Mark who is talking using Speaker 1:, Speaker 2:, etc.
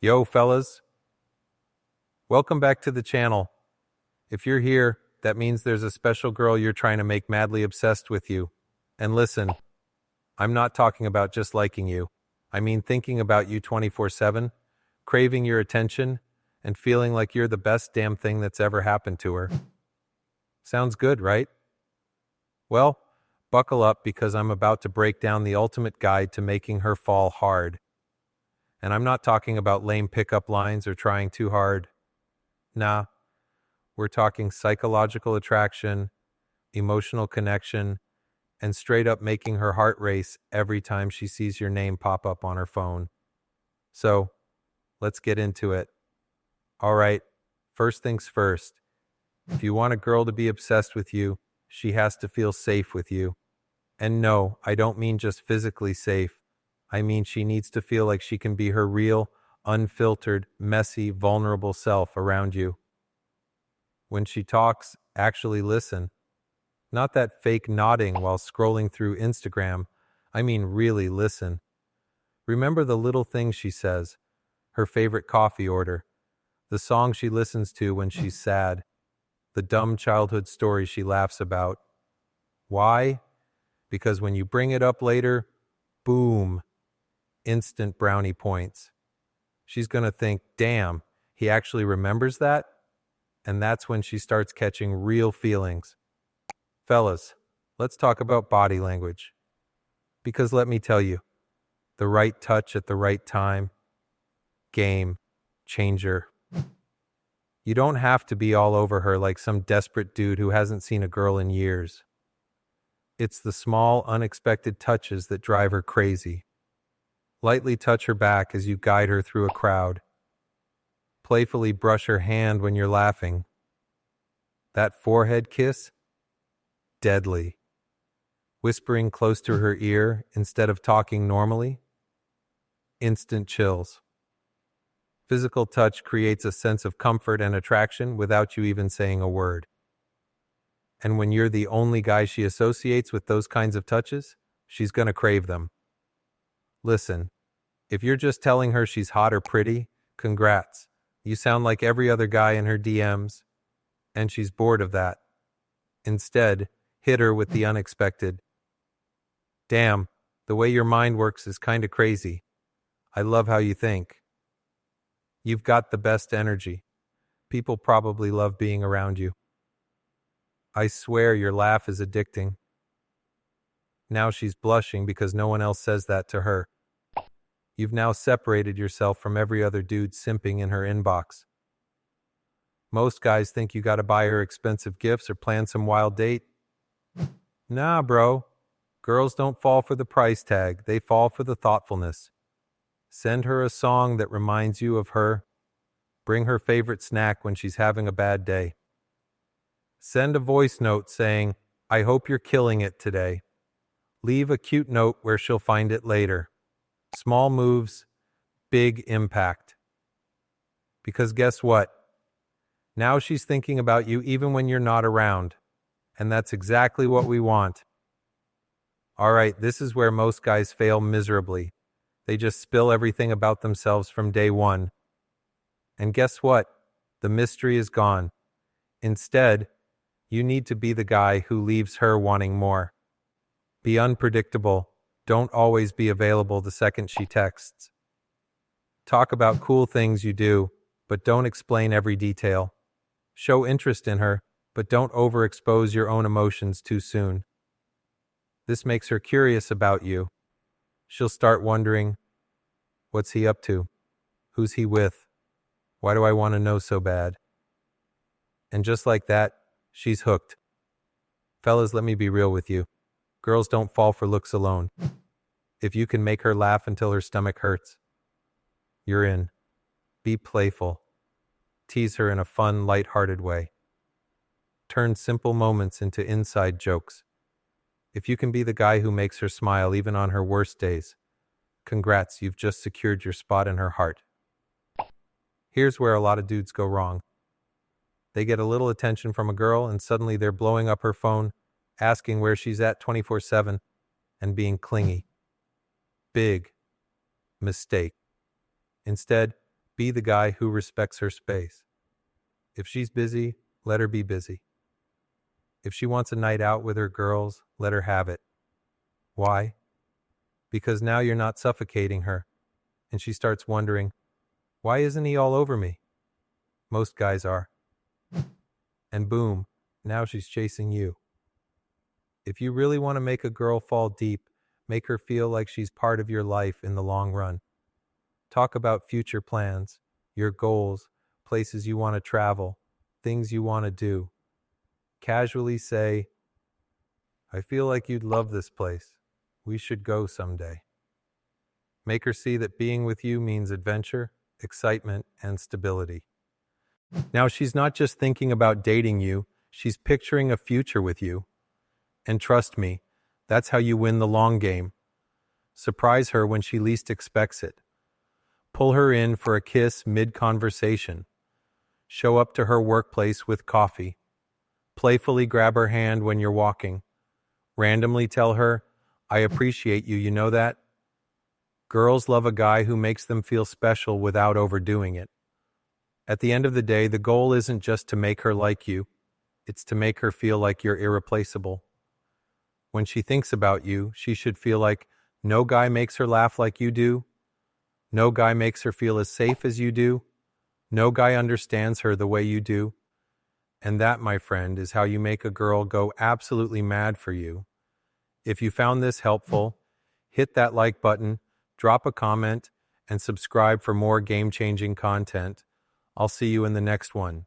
Speaker 1: Yo, fellas. Welcome back to the channel. If you're here, that means there's a special girl you're trying to make madly obsessed with you. And listen, I'm not talking about just liking you. I mean thinking about you 24/7, craving your attention, and feeling like you're the best damn thing that's ever happened to her. Sounds good, right? Well, buckle up because I'm about to break down the ultimate guide to making her fall hard. And I'm not talking about lame pickup lines or trying too hard. Nah, we're talking psychological attraction, emotional connection, and straight up making her heart race every time she sees your name pop up on her phone. So, let's get into it. All right, first things first. If you want a girl to be obsessed with you, she has to feel safe with you. And no, I don't mean just physically safe. I mean she needs to feel like she can be her real, unfiltered, messy, vulnerable self around you. When she talks, actually listen. Not that fake nodding while scrolling through Instagram. I mean really listen. Remember the little things she says, her favorite coffee order, the song she listens to when she's sad, the dumb childhood story she laughs about. Why? Because when you bring it up later, boom, instant brownie points. She's going to think, damn, he actually remembers that? And that's when she starts catching real feelings. Fellas, let's talk about body language. Because let me tell you, the right touch at the right time, game changer. You don't have to be all over her like some desperate dude who hasn't seen a girl in years. It's the small, unexpected touches that drive her crazy. Lightly touch her back as you guide her through a crowd. Playfully brush her hand when you're laughing. That forehead kiss? Deadly. Whispering close to her ear instead of talking normally? Instant chills. Physical touch creates a sense of comfort and attraction without you even saying a word. And when you're the only guy she associates with those kinds of touches, she's gonna crave them. Listen, if you're just telling her she's hot or pretty, congrats. You sound like every other guy in her DMs, and she's bored of that. Instead, hit her with the unexpected. Damn, the way your mind works is kinda crazy. I love how you think. You've got the best energy. People probably love being around you. I swear your laugh is addicting. Now she's blushing because no one else says that to her. You've now separated yourself from every other dude simping in her inbox. Most guys think you gotta buy her expensive gifts or plan some wild date. Nah, bro. Girls don't fall for the price tag, they fall for the thoughtfulness. Send her a song that reminds you of her. Bring her favorite snack when she's having a bad day. Send a voice note saying, I hope you're killing it today. Leave a cute note where she'll find it later. Small moves, big impact. Because guess what? Now she's thinking about you even when you're not around. And that's exactly what we want. All right, this is where most guys fail miserably. They just spill everything about themselves from day one. And guess what? The mystery is gone. Instead, you need to be the guy who leaves her wanting more. Be unpredictable. Don't always be available the second she texts. Talk about cool things you do, but don't explain every detail. Show interest in her, but don't overexpose your own emotions too soon. This makes her curious about you. She'll start wondering, what's he up to? Who's he with? Why do I want to know so bad? And just like that, she's hooked. Fellas, let me be real with you. Girls don't fall for looks alone. If you can make her laugh until her stomach hurts, you're in. Be playful. Tease her in a fun, light-hearted way. Turn simple moments into inside jokes. If you can be the guy who makes her smile even on her worst days, congrats, you've just secured your spot in her heart. Here's where a lot of dudes go wrong. They get a little attention from a girl and suddenly they're blowing up her phone, asking where she's at 24/7, and being clingy. Big mistake. Instead, Be the guy who respects her space. If she's busy, let her be busy. If she wants a night out with her girls, let her have it. Why? Because now you're not suffocating her, and she starts wondering, why isn't he all over me? Most guys are. And boom, now she's chasing you. If you really want to make a girl fall deep, make her feel like she's part of your life in the long run. Talk about future plans, your goals, places you want to travel, things you want to do. Casually say, I feel like you'd love this place. We should go someday. Make her see that being with you means adventure, excitement, and stability. Now she's not just thinking about dating you, she's picturing a future with you. And trust me, that's how you win the long game. Surprise her when she least expects it. Pull her in for a kiss mid-conversation. Show up to her workplace with coffee. Playfully grab her hand when you're walking. Randomly tell her, I appreciate you, you know that? Girls love a guy who makes them feel special without overdoing it. At the end of the day, the goal isn't just to make her like you. It's to make her feel like you're irreplaceable. When she thinks about you, she should feel like no guy makes her laugh like you do. No guy makes her feel as safe as you do. No guy understands her the way you do. And that, my friend, is how you make a girl go absolutely mad for you. If you found this helpful, hit that like button, drop a comment, and subscribe for more game-changing content. I'll see you in the next one.